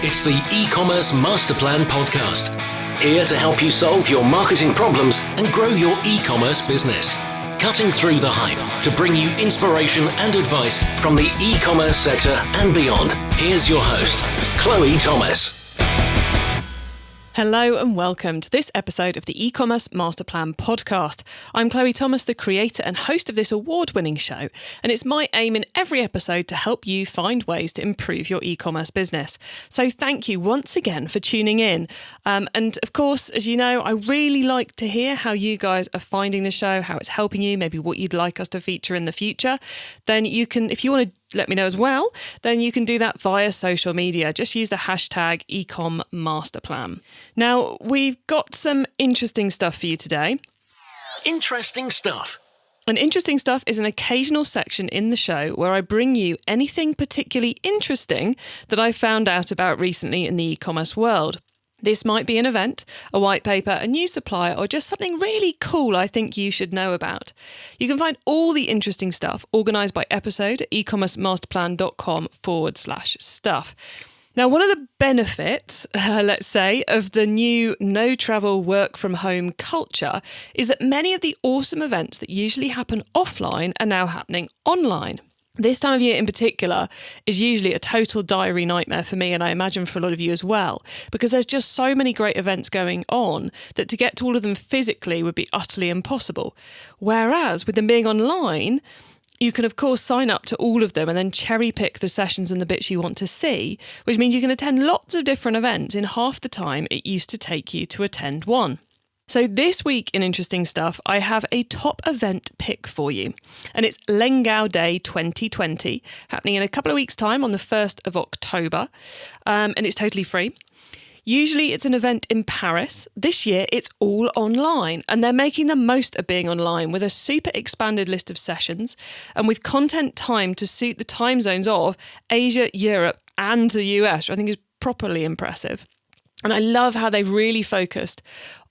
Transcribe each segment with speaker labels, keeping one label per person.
Speaker 1: It's the e-commerce master plan podcast. Here to help you solve your marketing problems and grow your e-commerce business. Cutting through the hype to bring you inspiration and advice from the e-commerce sector and beyond. Here's your host, Chloe Thomas.
Speaker 2: Hello and welcome to this episode of the E-commerce Master Plan podcast. I'm Chloe Thomas, the creator and host of this award-winning show, and it's my aim in every episode to help you find ways to improve your e-commerce business. So thank you once again for tuning in. And of course, as you know, I really like to hear how you guys are finding the show, how it's helping you, maybe what you'd like us to feature in the future. Then you can, if you want to let me know as well, then you can do that via social media. Just use the hashtag #EcomMasterPlan. Now, we've got some interesting stuff for you today.
Speaker 1: Interesting stuff.
Speaker 2: And interesting stuff is an occasional section in the show where I bring you anything particularly interesting that I found out about recently in the e-commerce world. This might be an event, a white paper, a new supplier, or just something really cool I think you should know about. You can find all the interesting stuff organised by episode at ecommercemasterplan.com/stuff. Now, one of the benefits, let's say, of the new no travel work from home culture is that many of the awesome events that usually happen offline are now happening online. This time of year in particular is usually a total diary nightmare for me, and I imagine for a lot of you as well, because there's just so many great events going on that to get to all of them physically would be utterly impossible. Whereas with them being online, you can of course sign up to all of them and then cherry pick the sessions and the bits you want to see, which means you can attend lots of different events in half the time it used to take you to attend one. So this week in Interesting Stuff, I have a top event pick for you. And it's Lengao Day 2020, happening in a couple of weeks' time on the 1st of October. And it's totally free. Usually it's an event in Paris. This year it's all online, and they're making the most of being online with a super expanded list of sessions and with content timed to suit the time zones of Asia, Europe and the US, which I think is properly impressive. And I love how they've really focused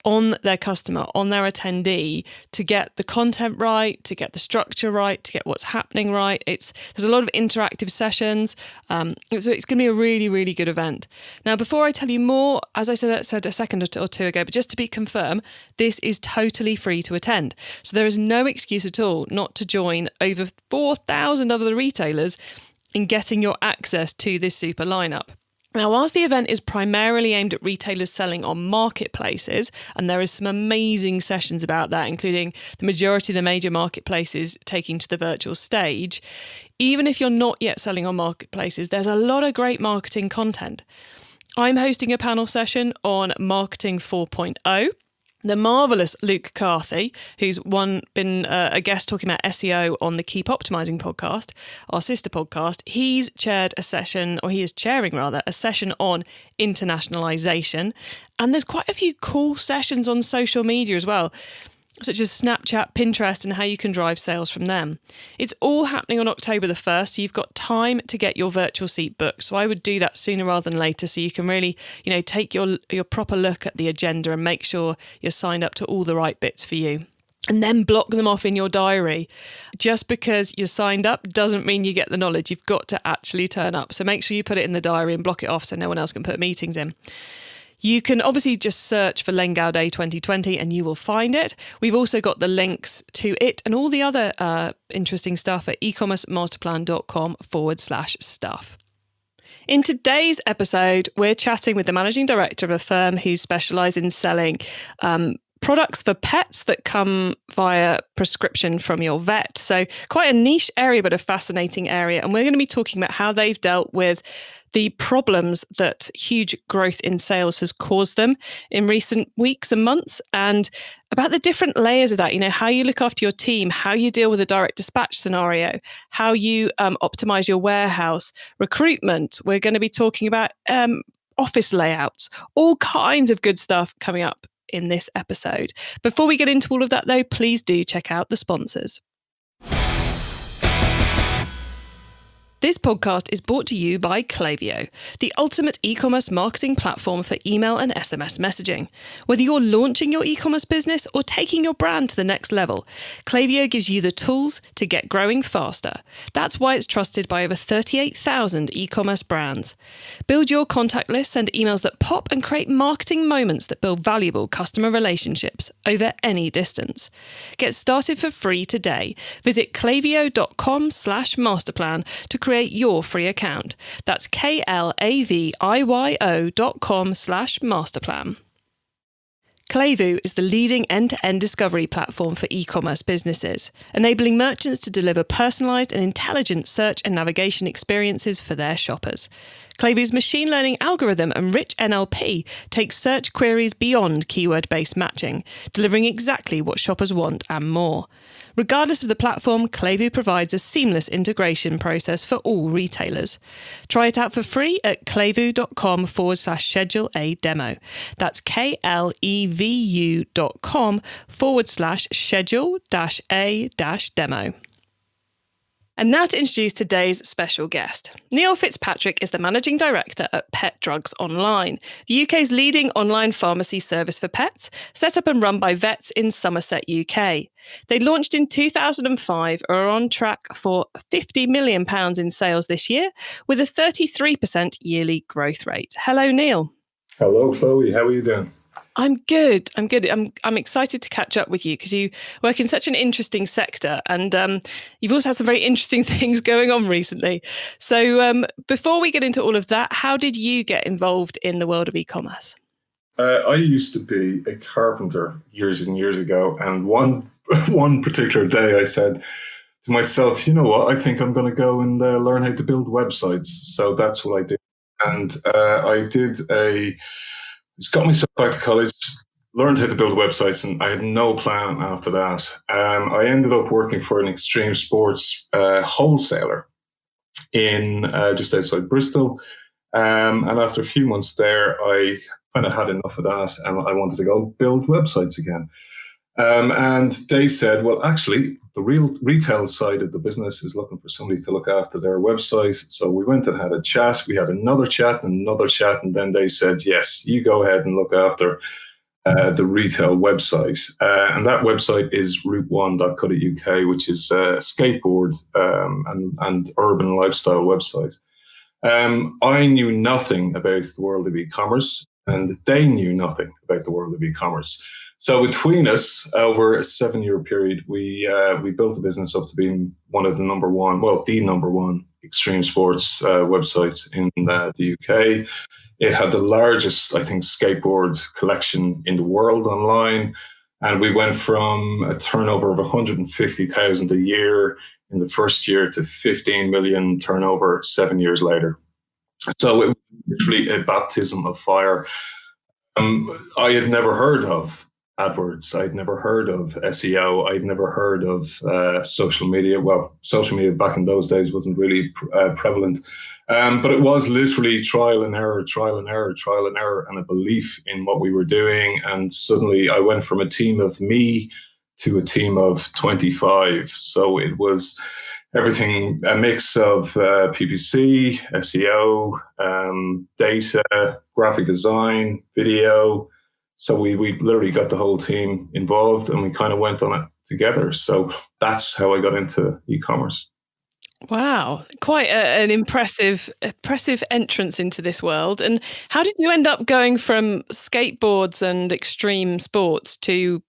Speaker 2: on their customer, on their attendee, to get the content right, to get the structure right, to get what's happening right. There's a lot of interactive sessions. So it's going to be a really, really good event. Now, before I tell you more, as I said a second or two ago, but just to be confirmed, this is totally free to attend. So there is no excuse at all not to join over 4,000 other retailers in getting your access to this super lineup. Now, whilst the event is primarily aimed at retailers selling on marketplaces, and there is some amazing sessions about that, including the majority of the major marketplaces taking to the virtual stage, even if you're not yet selling on marketplaces, there's a lot of great marketing content. I'm hosting a panel session on Marketing 4.0. The marvellous Luke Carthy, who's been a guest talking about SEO on the Keep Optimizing podcast, our sister podcast, he is chairing a session on internationalization. And there's quite a few cool sessions on social media as well, such as Snapchat, Pinterest, and how you can drive sales from them. It's all happening on October the 1st, so you've got time to get your virtual seat booked. So I would do that sooner rather than later, so you can really, take your proper look at the agenda and make sure you're signed up to all the right bits for you. And then block them off in your diary. Just because you're signed up doesn't mean you get the knowledge. You've got to actually turn up. So make sure you put it in the diary and block it off so no one else can put meetings in. You can obviously just search for Lengao Day 2020 and you will find it. We've also got the links to it and all the other interesting stuff at ecommercemasterplan.com/stuff. In today's episode, we're chatting with the managing director of a firm who specialise in selling products for pets that come via prescription from your vet. So quite a niche area, but a fascinating area. And we're going to be talking about how they've dealt with the problems that huge growth in sales has caused them in recent weeks and months, and about the different layers of that, how you look after your team, how you deal with a direct dispatch scenario, how you optimize your warehouse, recruitment. We're going to be talking about office layouts, all kinds of good stuff coming up in this episode. Before we get into all of that though, please do check out the sponsors. This podcast is brought to you by Klaviyo, the ultimate e-commerce marketing platform for email and SMS messaging. Whether you're launching your e-commerce business or taking your brand to the next level, Klaviyo gives you the tools to get growing faster. That's why it's trusted by over 38,000 e-commerce brands. Build your contact list, send emails that pop, and create marketing moments that build valuable customer relationships over any distance. Get started for free today. Visit klaviyo.com/masterplan to create your free account. That's klaviyo.com/masterplan. Klaviyo is the leading end-to-end discovery platform for e-commerce businesses, enabling merchants to deliver personalised and intelligent search and navigation experiences for their shoppers. Klaviyo's machine learning algorithm and rich NLP takes search queries beyond keyword-based matching, delivering exactly what shoppers want and more. Regardless of the platform, Klaviyo provides a seamless integration process for all retailers. Try it out for free at klaviyo.com/schedule a demo. That's klevu.com/schedule-a-demo. And now to introduce today's special guest. Neil Fitzpatrick is the Managing Director at Pet Drugs Online, the UK's leading online pharmacy service for pets, set up and run by vets in Somerset, UK. They launched in 2005 and are on track for £50 million in sales this year, with a 33% yearly growth rate. Hello, Neil.
Speaker 3: Hello, Chloe. How are you doing?
Speaker 2: I'm good. I'm excited to catch up with you because you work in such an interesting sector, and you've also had some very interesting things going on recently. So before we get into all of that, how did you get involved in the world of e-commerce?
Speaker 3: I used to be a carpenter years and years ago, and one particular day I said to myself, you know what, I think I'm going to go and learn how to build websites. So that's what I did. And it's got myself back to college, learned how to build websites, and I had no plan after that. I ended up working for an extreme sports wholesaler in just outside Bristol. And after a few months there, I kind of had enough of that, and I wanted to go build websites again. And they said, well, actually, the real retail side of the business is looking for somebody to look after their website. So we went and had a chat. We had another chat and another chat. And then they said, yes, you go ahead and look after the retail website. And that website is route1.co.uk, which is a skateboard and urban lifestyle website. I knew nothing about the world of e-commerce, and they knew nothing about the world of e-commerce. So between us, over a 7-year period, we built the business up to being the number one extreme sports website in the UK. It had the largest, I think, skateboard collection in the world online. And we went from a turnover of 150,000 a year in the first year to 15 million turnover 7 years later. So it was literally a baptism of fire. I had never heard of AdWords. I'd never heard of SEO. I'd never heard of social media. Well, social media back in those days wasn't really prevalent. But it was literally trial and error, and a belief in what we were doing. And suddenly I went from a team of me to a team of 25. So it was everything, a mix of PPC, SEO, data, graphic design, video. So we literally got the whole team involved, and we kind of went on it together. So that's how I got into e-commerce.
Speaker 2: Wow, quite an impressive entrance into this world. And how did you end up going from skateboards and extreme sports to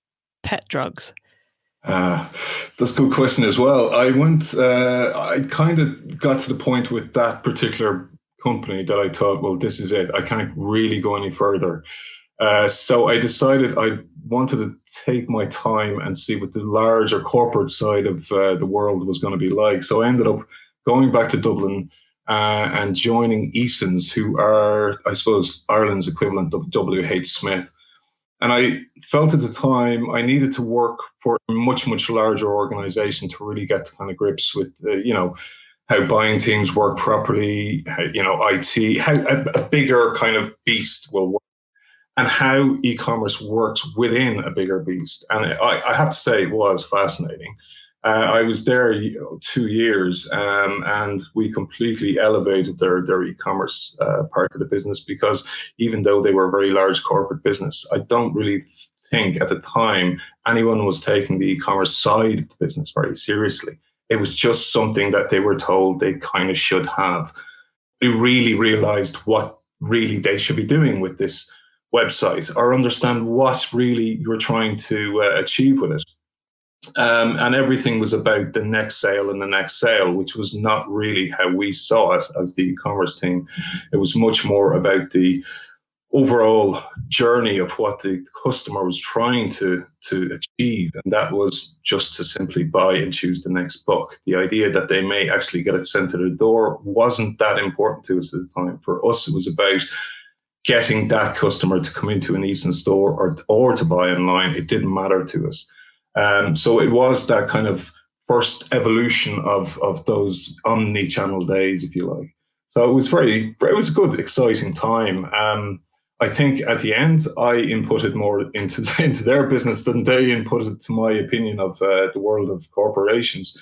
Speaker 2: pet drugs?
Speaker 3: That's a good question as well. I kind of got to the point with that particular company that I thought, well, this is it. I can't really go any further. So I decided I wanted to take my time and see what the larger corporate side of the world was going to be like. So I ended up going back to Dublin and joining Easons, who are, I suppose, Ireland's equivalent of WH Smith. And I felt at the time I needed to work for a much, much larger organization to really get to kind of grips with, how buying teams work properly, how, IT, how a bigger kind of beast will work, and how e-commerce works within a bigger beast. And I have to say it was fascinating. I was there 2 years, and we completely elevated their e-commerce part of the business, because even though they were a very large corporate business, I don't really think at the time anyone was taking the e-commerce side of the business very seriously. It was just something that they were told they kind of should have. They really realized what really they should be doing with this website, or understand what really you were trying to achieve with it. And everything was about the next sale and the next sale, which was not really how we saw it as the e-commerce team. It was much more about the overall journey of what the customer was trying to achieve. And that was just to simply buy and choose the next book. The idea that they may actually get it sent to the door wasn't that important to us at the time. For us, it was about getting that customer to come into an Easton store or to buy online. It didn't matter to us. So it was that kind of first evolution of those omni-channel days, if you like. So it was it was a good, exciting time. I think at the end, I inputted more into their business than they inputted to my opinion of the world of corporations.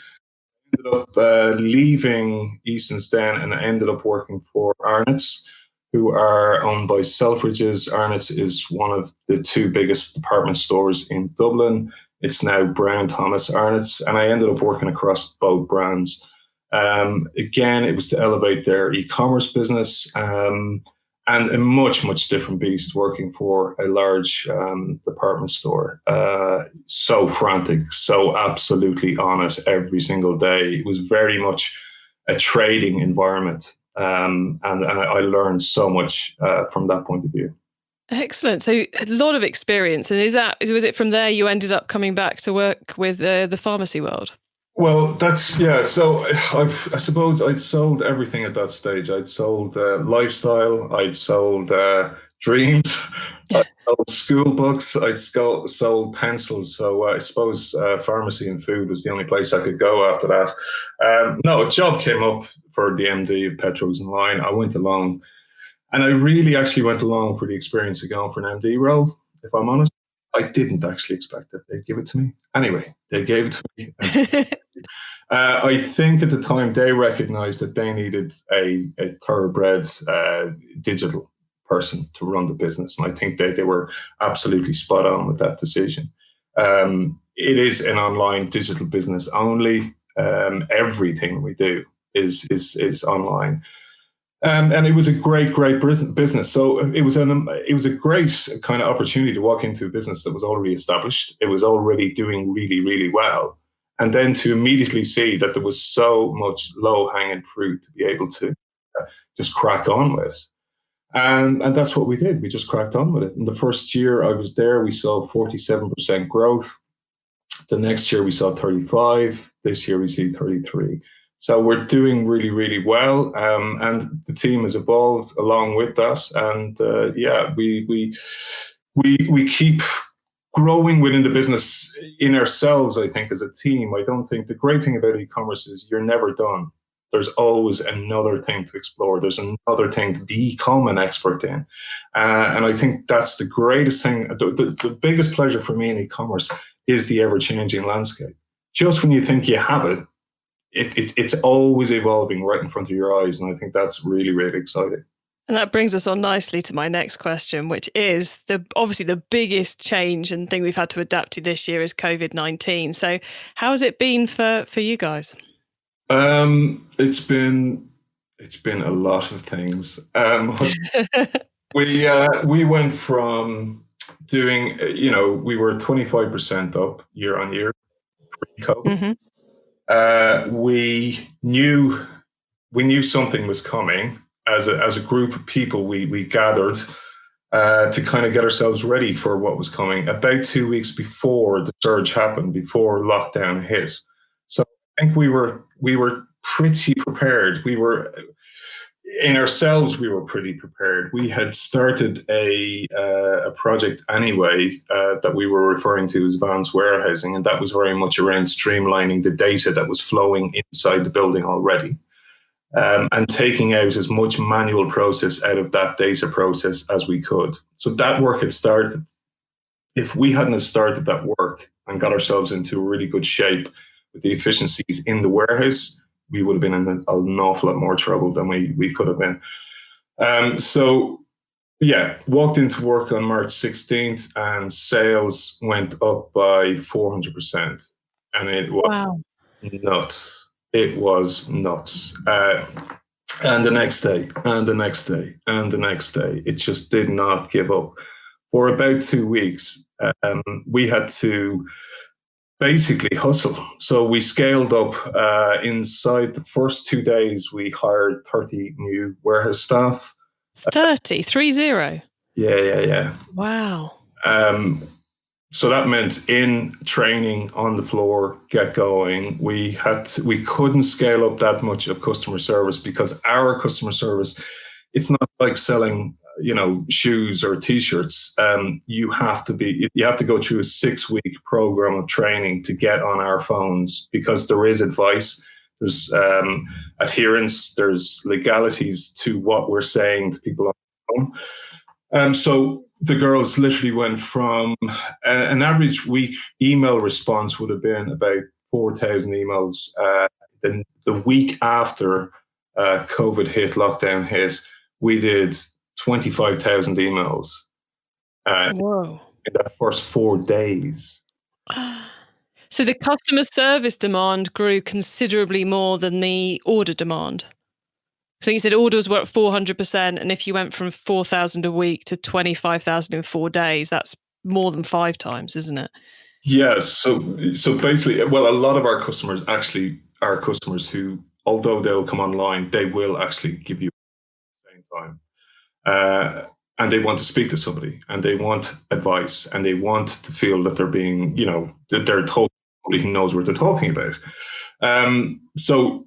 Speaker 3: I ended up leaving Easton's then, and I ended up working for Arnott's, who are owned by Selfridges. Arnott's is one of the two biggest department stores in Dublin. It's now Brown Thomas Arnott's, and I ended up working across both brands. Again, it was to elevate their e-commerce business, and a much, much different beast working for a large department store. So frantic, so absolutely on it every single day. It was very much a trading environment, and I learned so much from that point of view.
Speaker 2: Excellent. So a lot of experience. And was it from there you ended up coming back to work with the pharmacy world?
Speaker 3: Well, yeah. So I suppose I'd sold everything at that stage. I'd sold lifestyle. I'd sold dreams. I'd sold school books. I'd sold pencils. So I suppose pharmacy and food was the only place I could go after that. No, a job came up for the MD of Petros and Line. I went along. And I really actually went along for the experience of going for an MD role, if I'm honest. I didn't actually expect that they'd give it to me. Anyway, they gave it to me. I think at the time they recognized that they needed a thoroughbred digital person to run the business. And I think they were absolutely spot on with that decision. It is an online digital business only. Everything we do is online. And it was a great business. So it was a great kind of opportunity to walk into a business that was already established. It was already doing really, really well. And then to immediately see that there was so much low-hanging fruit to be able to just crack on with. And that's what we did. We just cracked on with it. In the first year I was there, we saw 47% growth. The next year we saw 35. This year we see 33. So we're doing really, really well, and the team has evolved along with that. And we keep growing within the business in ourselves. I think as a team, I don't think the great thing about e-commerce is you're never done. There's always another thing to explore. There's another thing to become an expert in, and I think that's the greatest thing. The biggest pleasure for me in e-commerce is the ever-changing landscape. Just when you think you have it. It's always evolving right in front of your eyes. And I think that's really, really exciting.
Speaker 2: And that brings us on nicely to my next question, which is obviously the biggest change and thing we've had to adapt to this year is COVID-19. So how has it been for you guys?
Speaker 3: It's been a lot of things. We went from doing, we were 25% up year on year pre-COVID. Mm-hmm. We knew something was coming. As a group of people, we gathered to kind of get ourselves ready for what was coming. About 2 weeks before the surge happened, before lockdown hit, so I think we were pretty prepared. We were pretty prepared. We had started a project anyway that we were referring to as advanced warehousing, and that was very much around streamlining the data that was flowing inside the building already, and taking out as much manual process out of that data process as we could. So that work had started. If we hadn't started that work and got ourselves into a really good shape with the efficiencies in the warehouse, we would have been in an awful lot more trouble than we could have been. Walked into work on March 16th and sales went up by 400%. And it was nuts. It was nuts. And the next day, and the next day, and the next day, it just did not give up. For about 2 weeks, we had to basically hustle. So we scaled up. Inside the first 2 days, we hired 30 new warehouse staff.
Speaker 2: 30.
Speaker 3: Yeah.
Speaker 2: Wow.
Speaker 3: So that meant in training on the floor, get going. We couldn't scale up that much of customer service because our customer service, it's not like selling, shoes or t-shirts. You have to go through a 6-week program of training to get on our phones because there is advice, there's adherence, there's legalities to what we're saying to people on the phone. So the girls literally went from an average week email response would have been about 4,000 emails. Then the week after COVID hit, lockdown hit, we did 25,000 emails.
Speaker 2: Whoa.
Speaker 3: In that first 4 days.
Speaker 2: So the customer service demand grew considerably more than the order demand. So you said orders were at 400%, and if you went from 4,000 a week to 25,000 in 4 days, that's more than 5 times, isn't it?
Speaker 3: Yes. So basically, well, a lot of our customers actually are customers who, although they'll come online, they will actually give you at the same time. And they want to speak to somebody, and they want advice, and they want to feel that they're being, that they're talking to somebody who knows what they're talking about. So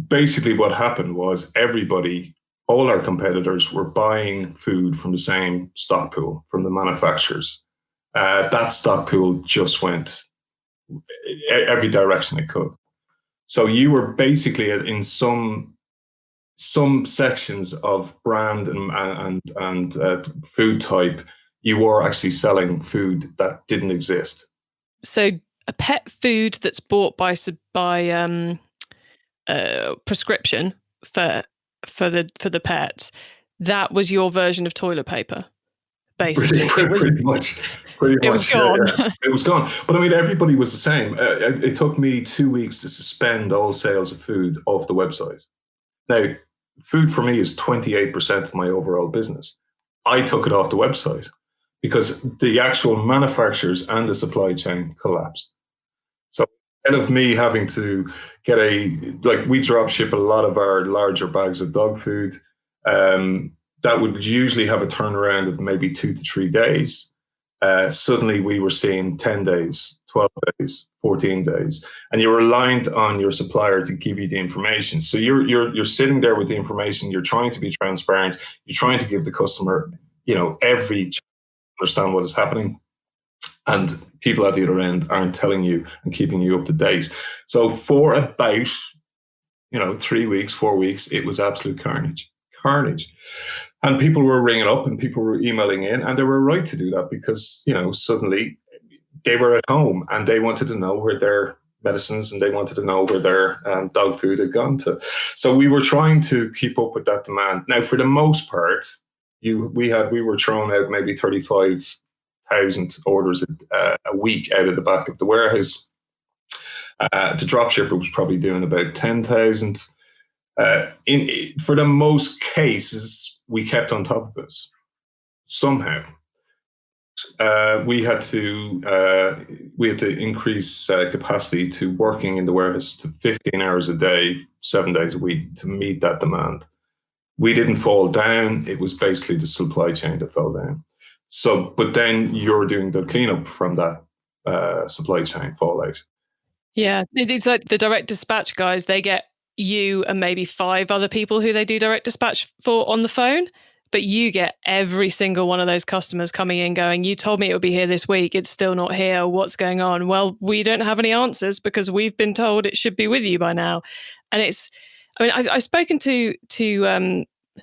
Speaker 3: basically what happened was all our competitors were buying food from the same stock pool from the manufacturers. That stock pool just went every direction it could. So you were basically in some sections of brand and food type, you were actually selling food that didn't exist.
Speaker 2: So a pet food that's bought by prescription for the pets, that was your version of toilet paper, basically.
Speaker 3: Pretty much.
Speaker 2: It was gone.
Speaker 3: Yeah. It was gone. But I mean, everybody was the same. It took me 2 weeks to suspend all sales of food off the website. Now, food for me is 28% of my overall business. I took it off the website because the actual manufacturers and the supply chain collapsed. So instead of me having to get we drop ship a lot of our larger bags of dog food, that would usually have a turnaround of maybe 2 to 3 days. Suddenly we were seeing 10 days, 12 days, 14 days, and you're reliant on your supplier to give you the information. So you're sitting there with the information, you're trying to be transparent, you're trying to give the customer, every chance to understand what is happening. And people at the other end aren't telling you and keeping you up to date. So for about, 3 weeks, 4 weeks, it was absolute carnage. And people were ringing up and people were emailing in, and they were right to do that because, suddenly they were at home and they wanted to know where their medicines and they wanted to know where their dog food had gone to. So we were trying to keep up with that demand. Now, for the most part, we were throwing out maybe 35,000 orders a week out of the back of the warehouse. The dropshipper was probably doing about 10,000. For the most cases, we kept on top of it somehow. We had to increase capacity to working in the warehouse to 15 hours a day, 7 days a week to meet that demand. We didn't fall down. It was basically the supply chain that fell down. So, but then you're doing the cleanup from that supply chain fallout.
Speaker 2: Yeah, it's like the direct dispatch guys, they get you and maybe 5 other people who they do direct dispatch for on the phone, but you get every single one of those customers coming in going, you told me it would be here this week, it's still not here, what's going on? Well, we don't have any answers because we've been told it should be with you by now. And I've spoken to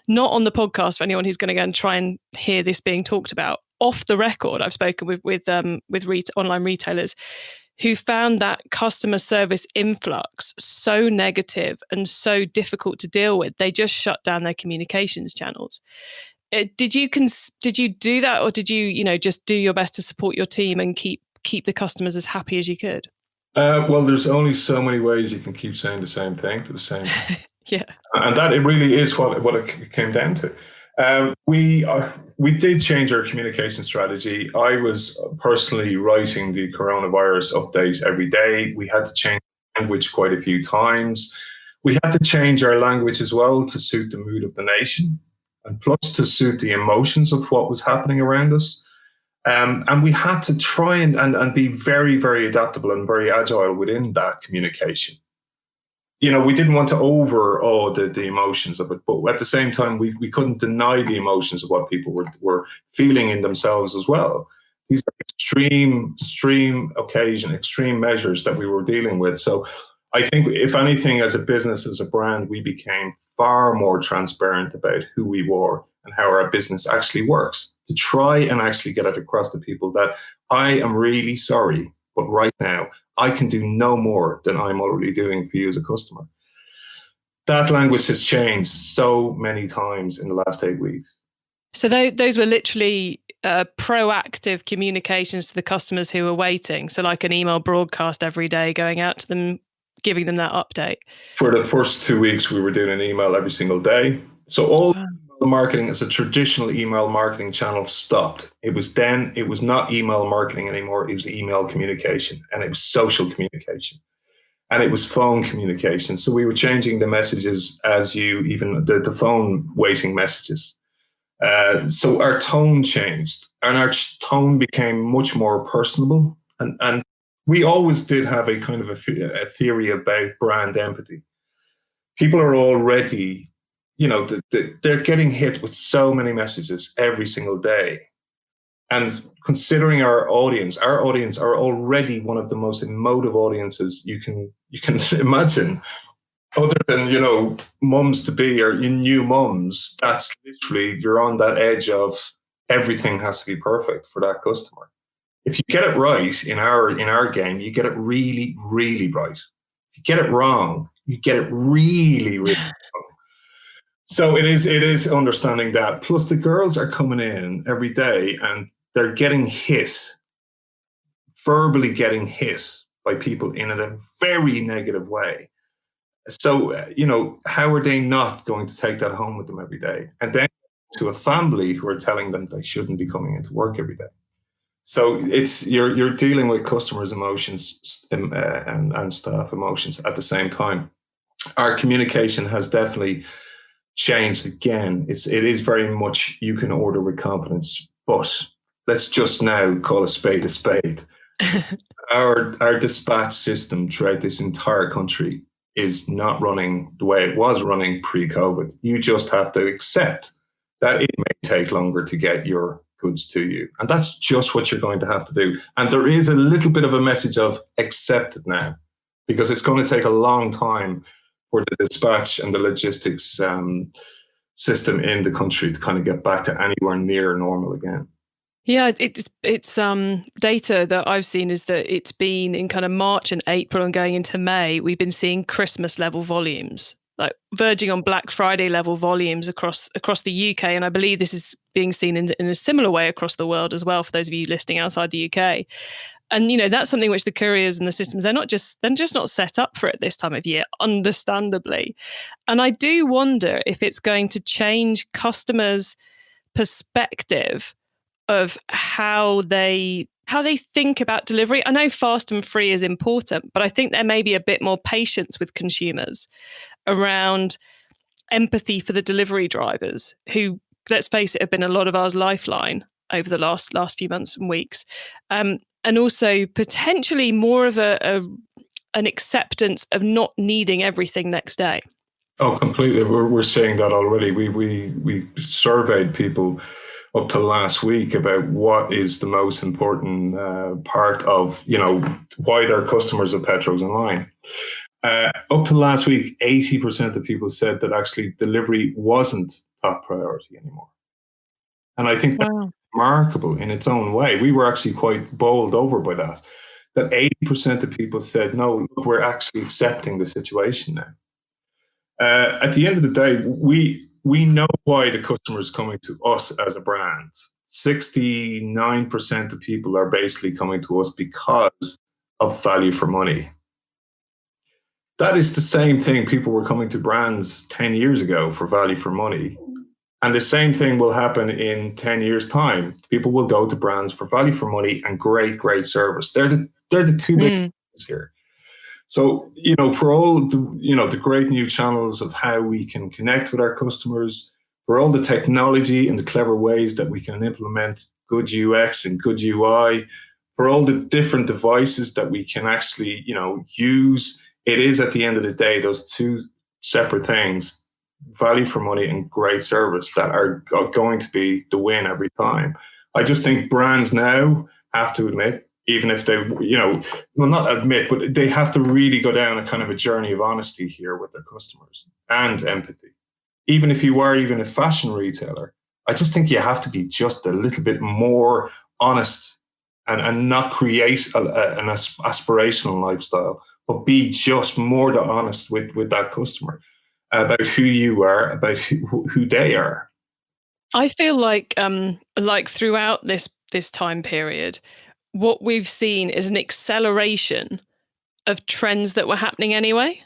Speaker 2: not on the podcast for anyone who's going to go and try and hear this being talked about. Off the record, I've spoken with online retailers who found that customer service influx so negative and so difficult to deal with, they just shut down their communications channels. Did you do that, or did you just do your best to support your team and keep the customers as happy as you could?
Speaker 3: Well, there's only so many ways you can keep saying the same thing to the same.
Speaker 2: Yeah,
Speaker 3: and that it really is what it came down to. We did change our communication strategy. I was personally writing the coronavirus update every day. We had to change language quite a few times. We had to change our language as well to suit the mood of the nation, and plus to suit the emotions of what was happening around us. And we had to try and be very, very adaptable and very agile within that communication. We didn't want to overawe the emotions of it, but at the same time, we couldn't deny the emotions of what people were feeling in themselves as well. These are extreme measures that we were dealing with. So I think, if anything, as a business, as a brand, we became far more transparent about who we were and how our business actually works, to try and actually get it across to people that I am really sorry, but right now I can do no more than I'm already doing for you as a customer. That language has changed so many times in the last 8 weeks.
Speaker 2: So those were literally proactive communications to the customers who were waiting. So like an email broadcast every day going out to them, giving them that update.
Speaker 3: For the first 2 weeks, we were doing an email every single day. So all the marketing as a traditional email marketing channel stopped. It was not email marketing anymore. It was email communication, and it was social communication, and it was phone communication. So we were changing the messages even the phone waiting messages. So our tone changed, and our tone became much more personable. And we always did have a kind of a theory about brand empathy. People are already, they're getting hit with so many messages every single day. And considering our audience are already one of the most emotive audiences you can imagine. Other than, mums to be or new mums, that's literally, you're on that edge of everything has to be perfect for that customer. If you get it right in our game, you get it really, really right. If you get it wrong, you get it really, really wrong. So it is understanding that. Plus, the girls are coming in every day and they're getting hit, verbally getting hit by people in a very negative way. So, how are they not going to take that home with them every day? And then to a family who are telling them they shouldn't be coming into work every day. So you're dealing with customers' emotions and staff emotions at the same time. Our communication has definitely changed again. It is very much, you can order with confidence, but let's just now call a spade a spade. Our dispatch system throughout this entire country is not running the way it was running pre-COVID. You just have to accept that it may take longer to get your goods to you. And that's just what you're going to have to do. And there is a little bit of a message of accept it now, because it's going to take a long time for the dispatch and the logistics system in the country to kind of get back to anywhere near normal again.
Speaker 2: Yeah, it's data that I've seen is that it's been in kind of March and April and going into May, we've been seeing Christmas level volumes, like verging on Black Friday level volumes across the UK. And I believe this is being seen in a similar way across the world as well, for those of you listening outside the UK. And, that's something which the couriers and the systems, they're just not set up for it this time of year, understandably. And I do wonder if it's going to change customers' perspective of how they think about delivery. I know fast and free is important, but I think there may be a bit more patience with consumers around empathy for the delivery drivers who, let's face it, have been a lot of ours lifeline over the last few months and weeks. And also potentially more of an acceptance of not needing everything next day.
Speaker 3: Oh, completely. We're seeing that already. We surveyed people up to last week about what is the most important part of, why their customers of Petros Online. Up to last week, 80% of people said that actually delivery wasn't top priority anymore. And I think that's remarkable in its own way. We were actually quite bowled over by that. that 80% of people said, no, look, we're actually accepting the situation now. At the end of the day, we know why the customer is coming to us as a brand. 69% of people are basically coming to us because of value for money. That is the same thing people were coming to brands 10 years ago for value for money. And the same thing will happen in 10 years' time. People will go to brands for value for money and great, great service. They're the two big things here. So, for all the great new channels of how we can connect with our customers, for all the technology and the clever ways that we can implement good UX and good UI, for all the different devices that we can actually, use, it is at the end of the day, those two separate things, value for money and great service, that are going to be the win every time. I just think brands now have to admit, even if they, not admit, but they have to really go down a kind of a journey of honesty here with their customers and empathy. Even if you are even a fashion retailer, I just think you have to be just a little bit more honest and not create an aspirational lifestyle, but be just more than honest with that customer about who you are, about who they are.
Speaker 2: I feel like throughout this time period, what we've seen is an acceleration of trends that were happening anyway.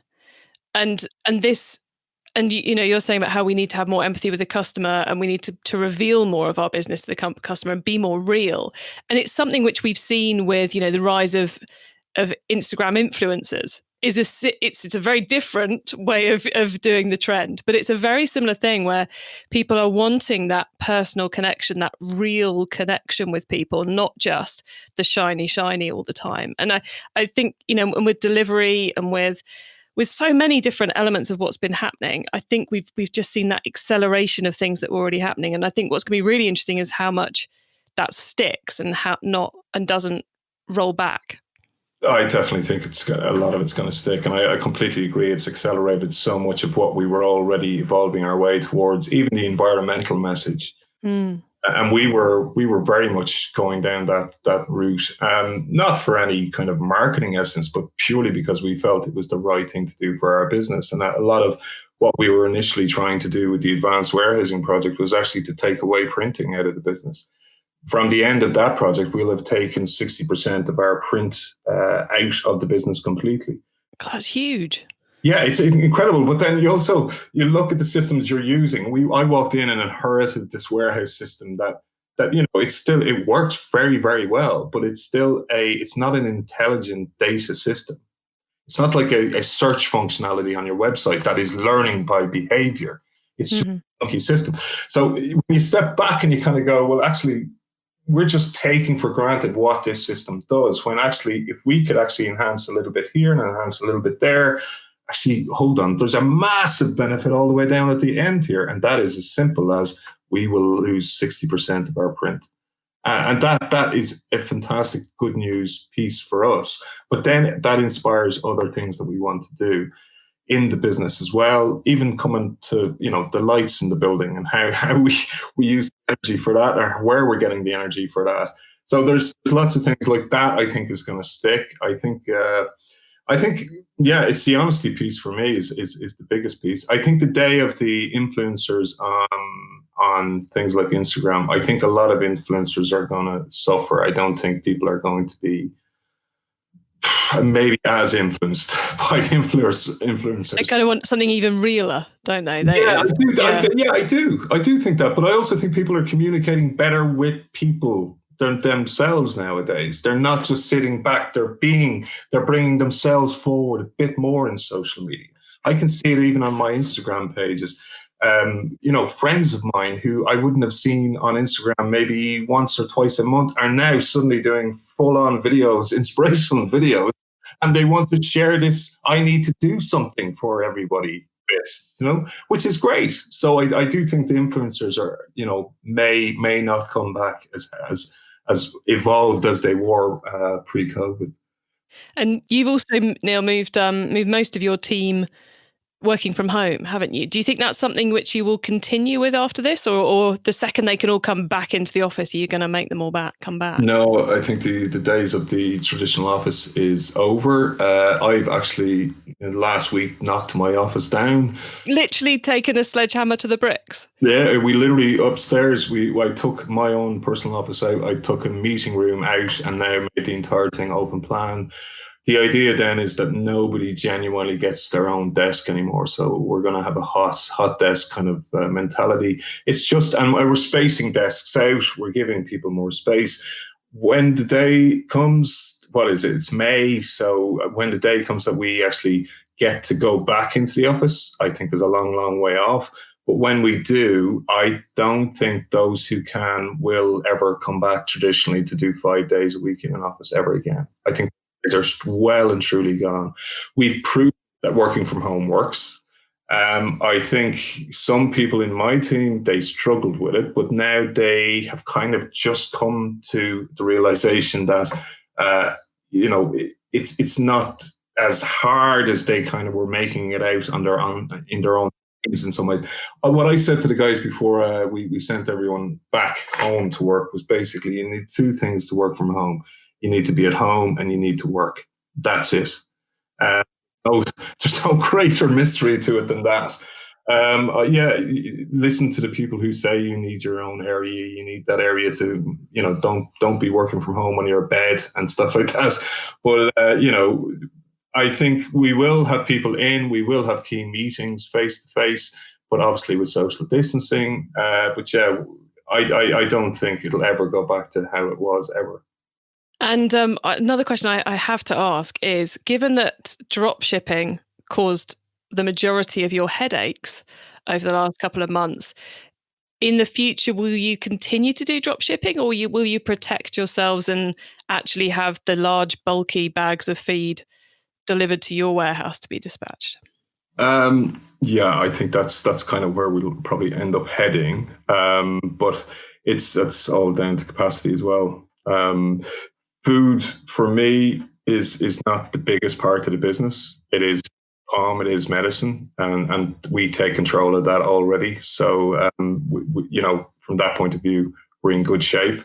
Speaker 2: And you're saying about how we need to have more empathy with the customer, and we need to reveal more of our business to the customer and be more real. And it's something which we've seen with, the rise of Instagram influencers. It's a very different way of doing the trend, but it's a very similar thing where people are wanting that personal connection, that real connection with people, not just the shiny all the time. And I think, and with delivery and with so many different elements of what's been happening, I think we've just seen that acceleration of things that were already happening. And I think what's going to be really interesting is how much that sticks and doesn't roll back.
Speaker 3: I definitely think a lot of it's going to stick, and I completely agree. It's accelerated so much of what we were already evolving our way towards, even the environmental message. And we were very much going down that route, not for any kind of marketing essence, but purely because we felt it was the right thing to do for our business. And that a lot of what we were initially trying to do with the advanced warehousing project was actually to take away printing out of the business. From the end of that project, we'll have taken 60% of our print out of the business completely.
Speaker 2: God, that's huge.
Speaker 3: Yeah, it's incredible. But then you look at the systems you're using. I walked in and inherited this warehouse system that it works very, very well, but it's not an intelligent data system. It's not like a search functionality on your website that is learning by behavior. It's just a funky system. So when you step back and you kind of go, well, actually, we're just taking for granted what this system does, when actually, if we could actually enhance a little bit here and enhance a little bit there, actually, hold on, there's a massive benefit all the way down at the end here. And that is as simple as we will lose 60% of our print. And that is a fantastic good news piece for us. But then that inspires other things that we want to do in the business as well, even coming to, the lights in the building and how we use energy for that, or where we're getting the energy for that. So there's lots of things like that I think is going to stick. I think, it's the honesty piece for me is the biggest piece. I think the day of the influencers on things like Instagram, I think a lot of influencers are going to suffer. I don't think people are going to be maybe as influenced by influencers.
Speaker 2: They kind of want something even realer, don't they?
Speaker 3: I do think that. But I also think people are communicating better with people than themselves nowadays. They're not just sitting back. They're bringing themselves forward a bit more in social media. I can see it even on my Instagram pages. Friends of mine who I wouldn't have seen on Instagram maybe once or twice a month are now suddenly doing full-on videos, inspirational videos, and they want to share this, I need to do something for everybody bit, which is great. So I do think the influencers are, may not come back as evolved as they were pre-COVID.
Speaker 2: And you've also, Neil, moved most of your team working from home, haven't you? Do you think that's something which you will continue with after this, or the second they can all come back into the office, are you going to make them all come back?
Speaker 3: No, I think the days of the traditional office is over. I've actually, last week, knocked my office down.
Speaker 2: Literally taken a sledgehammer to the bricks?
Speaker 3: Yeah, we literally upstairs, I took my own personal office out. I took a meeting room out and now made the entire thing open plan. The idea then is that nobody genuinely gets their own desk anymore. So we're going to have a hot desk kind of mentality. It's just, and we're spacing desks out. We're giving people more space. When the day comes, what is it? It's May. So when the day comes that we actually get to go back into the office, I think is a long, long way off. But when we do, I don't think those who can will ever come back traditionally to do 5 days a week in an office ever again. I think they're well and truly gone. We've proved that working from home works. I think some people in my team, they struggled with it, but now they have kind of just come to the realization that, it's not as hard as they kind of were making it out in their own things in some ways. What I said to the guys before we sent everyone back home to work was basically, you need two things to work from home. You need to be at home and you need to work. That's it. There's no greater mystery to it than that. Listen to the people who say you need your own area. You need that area to, don't be working from home on your bed and stuff like that. But, I think we will have people in. We will have key meetings face to face, but obviously with social distancing. I don't think it'll ever go back to how it was ever.
Speaker 2: And another question I have to ask is, given that drop shipping caused the majority of your headaches over the last couple of months, in the future, will you continue to do drop shipping, or will you protect yourselves and actually have the large, bulky bags of feed delivered to your warehouse to be dispatched?
Speaker 3: I think that's kind of where we'll probably end up heading. But that's all down to capacity as well. Food for me is not the biggest part of the business. It is it is medicine, and we take control of that already. So from that point of view, we're in good shape.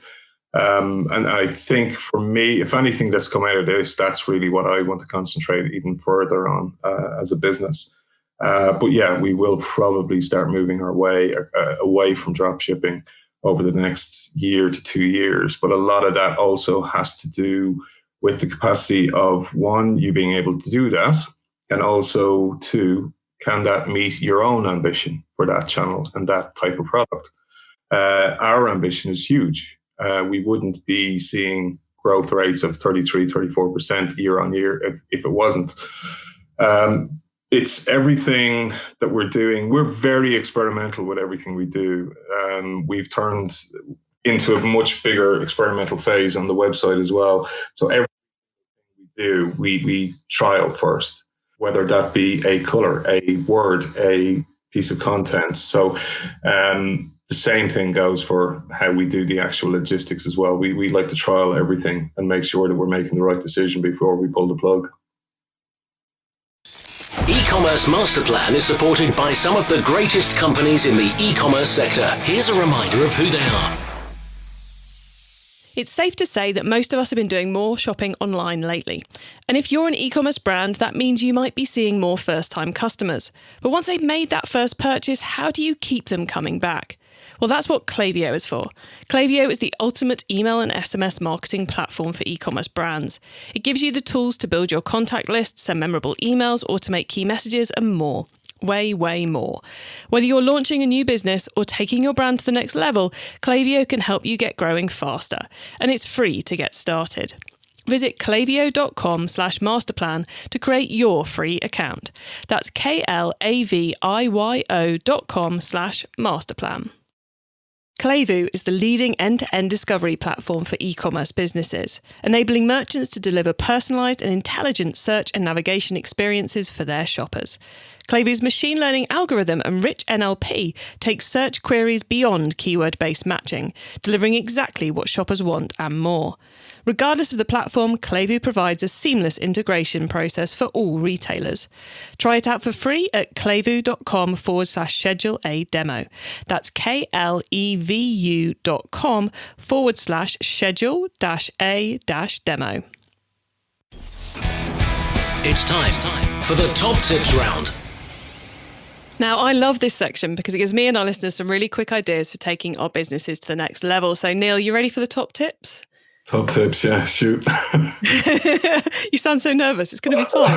Speaker 3: And I think for me, if anything that's come out of this, that's really what I want to concentrate even further on as a business. We will probably start moving our way away from drop shipping over the next year to 2 years. But a lot of that also has to do with the capacity of, one, you being able to do that, and also, two, can that meet your own ambition for that channel and that type of product? Our ambition is huge. We wouldn't be seeing growth rates of 33, 34% year on year if it wasn't. It's everything that we're doing. We're very experimental with everything we do. We've turned into a much bigger experimental phase on the website as well. So everything we do, we trial first, whether that be a color, a word, a piece of content. So the same thing goes for how we do the actual logistics as well. We like to trial everything and make sure that we're making the right decision before we pull the plug.
Speaker 1: E-commerce Master Plan is supported by some of the greatest companies in the e-commerce sector. Here's a reminder of who they are.
Speaker 2: It's safe to say that most of us have been doing more shopping online lately. And if you're an e-commerce brand, that means you might be seeing more first-time customers. But once they've made that first purchase, how do you keep them coming back? Well, that's what Klaviyo is for. Klaviyo is the ultimate email and SMS marketing platform for e-commerce brands. It gives you the tools to build your contact list, send memorable emails, automate key messages, and more. Way, way more. Whether you're launching a new business or taking your brand to the next level, Klaviyo can help you get growing faster. And it's free to get started. Visit klaviyo.com/masterplan to create your free account. That's klaviyo.com/masterplan. Klaviyo is the leading end-to-end discovery platform for e-commerce businesses, enabling merchants to deliver personalised and intelligent search and navigation experiences for their shoppers. Klaviyo's machine learning algorithm and rich NLP takes search queries beyond keyword-based matching, delivering exactly what shoppers want and more. Regardless of the platform, Klaviyo provides a seamless integration process for all retailers. Try it out for free at klaviyo.com/schedule a demo. That's KLEVU.com/schedule-a-demo.
Speaker 1: It's time for the top tips round.
Speaker 2: Now, I love this section because it gives me and our listeners some really quick ideas for taking our businesses to the next level. So, Neil, you ready for the top tips?
Speaker 3: Top tips, yeah, shoot.
Speaker 2: You sound so nervous. It's going to be fine.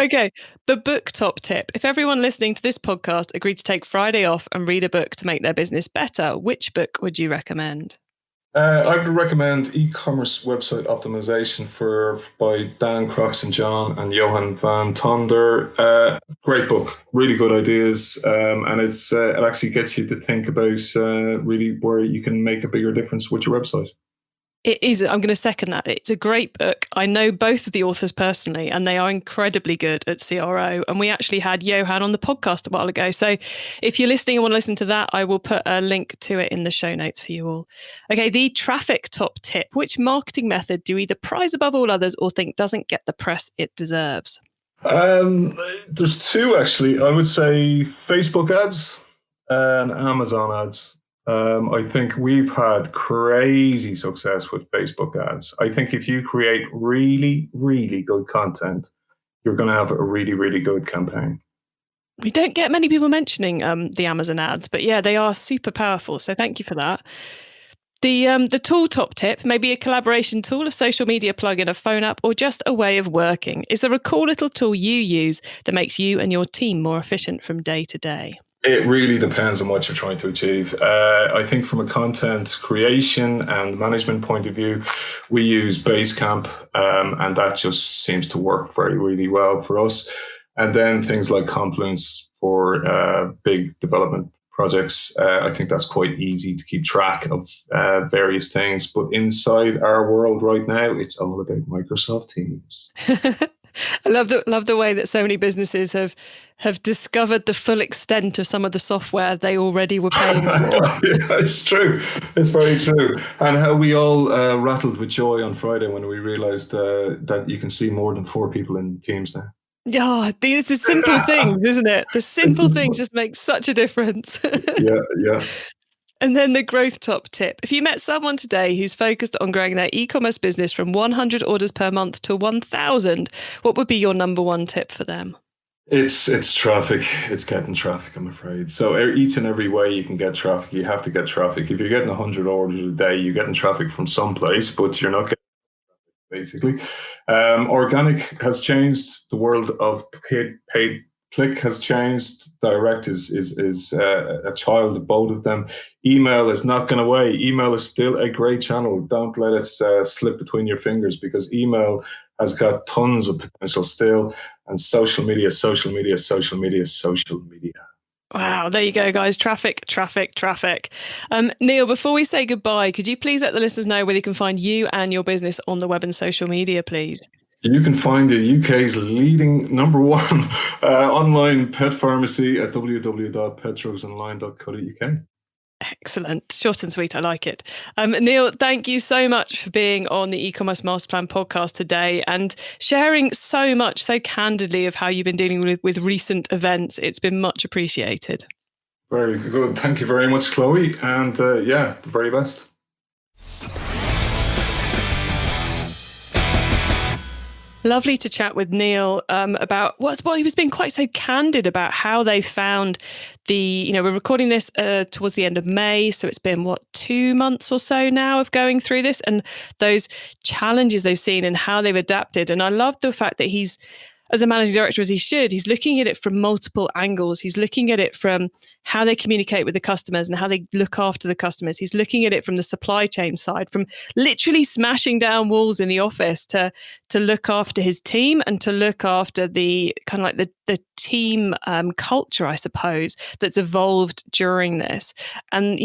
Speaker 2: Okay, the book top tip. If everyone listening to this podcast agreed to take Friday off and read a book to make their business better, which book would you recommend?
Speaker 3: I would recommend E-commerce Website Optimization by Dan Croxton John and Johan van Tonder. Great book, really good ideas, and it actually gets you to think about really where you can make a bigger difference with your website.
Speaker 2: It is. I'm going to second that. It's a great book. I know both of the authors personally, and they are incredibly good at CRO. And we actually had Johan on the podcast a while ago. So if you're listening and want to listen to that, I will put a link to it in the show notes for you all. Okay, the traffic top tip. Which marketing method do you either prize above all others or think doesn't get the press it deserves?
Speaker 3: There's two, actually. I would say Facebook ads and Amazon ads. I think we've had crazy success with Facebook ads. I think if you create really, really good content, you're going to have a really, really good campaign.
Speaker 2: We don't get many people mentioning the Amazon ads, but yeah, they are super powerful. So thank you for that. The tool top tip, maybe a collaboration tool, a social media plugin, a phone app, or just a way of working. Is there a cool little tool you use that makes you and your team more efficient from day to day?
Speaker 3: It really depends on what you're trying to achieve. I think from a content creation and management point of view, we use Basecamp, and that just seems to work very, really well for us. And then things like Confluence for big development projects. I think that's quite easy to keep track of various things. But inside our world right now, it's all about Microsoft Teams.
Speaker 2: I love the way that so many businesses have discovered the full extent of some of the software they already were paying for.
Speaker 3: Yeah, it's true. It's very true. And how we all rattled with joy on Friday when we realized that you can see more than 4 people in Teams now.
Speaker 2: Yeah, these the simple things, isn't it? The simple things just make such a difference.
Speaker 3: Yeah.
Speaker 2: And then the growth top tip. If you met someone today who's focused on growing their e-commerce business from 100 orders per month to 1,000, what would be your number one tip for them?
Speaker 3: It's traffic. It's getting traffic, I'm afraid. So each and every way you can get traffic, you have to get traffic. If you're getting 100 orders a day, you're getting traffic from someplace, but you're not getting traffic, basically. Organic has changed. The world of paid click has changed. Direct is a child of both of them. Email is not going away. Email is still a great channel. Don't let it slip between your fingers, because email has got tons of potential still. And social media.
Speaker 2: Wow, there you go, guys. Traffic. Neil, before we say goodbye, could you please let the listeners know where they can find you and your business on the web and social media, please?
Speaker 3: You can find the UK's leading number one online pet pharmacy at www.petdrugsonline.co.uk.
Speaker 2: Excellent. Short and sweet. I like it. Neil, thank you so much for being on the e-commerce master plan podcast today and sharing so much, so candidly, of how you've been dealing with recent events. It's been much appreciated.
Speaker 3: Very good. Thank you very much, Chloe. And the very best.
Speaker 2: Lovely to chat with Neil about he was being quite so candid about how they found we're recording this towards the end of May. So it's been 2 months or so now of going through this and those challenges they've seen and how they've adapted. And I love the fact that he's, as a managing director, as he should, he's looking at it from multiple angles. He's looking at it from how they communicate with the customers and how they look after the customers. He's looking at it from the supply chain side, from literally smashing down walls in the office to look after his team and to look after the kind of like the team culture, I suppose, that's evolved during this. And,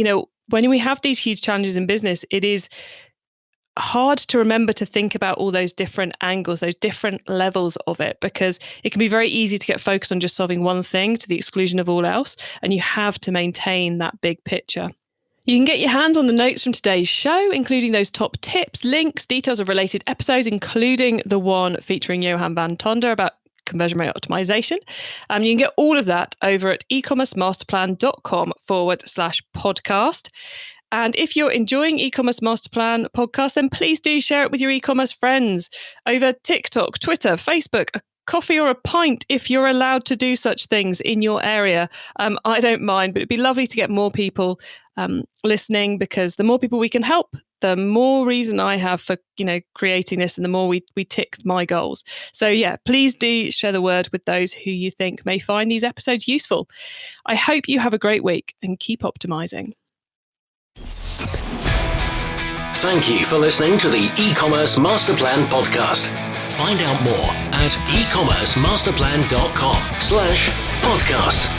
Speaker 2: when we have these huge challenges in business, it is, hard to remember to think about all those different angles, those different levels of it, because it can be very easy to get focused on just solving one thing to the exclusion of all else. And you have to maintain that big picture. You can get your hands on the notes from today's show, including those top tips, links, details of related episodes, including the one featuring Johan van Tonder about conversion rate optimization. You can get all of that over at ecommercemasterplan.com/podcast. And if you're enjoying E-commerce Masterplan podcast, then please do share it with your e-commerce friends over TikTok, Twitter, Facebook, a coffee or a pint if you're allowed to do such things in your area. I don't mind, but it'd be lovely to get more people listening, because the more people we can help, the more reason I have for creating this, and the more we tick my goals. So yeah, please do share the word with those who you think may find these episodes useful. I hope you have a great week and keep optimizing.
Speaker 1: Thank you for listening to the E-commerce Masterplan podcast. Find out more at ecommercemasterplan.com/podcast.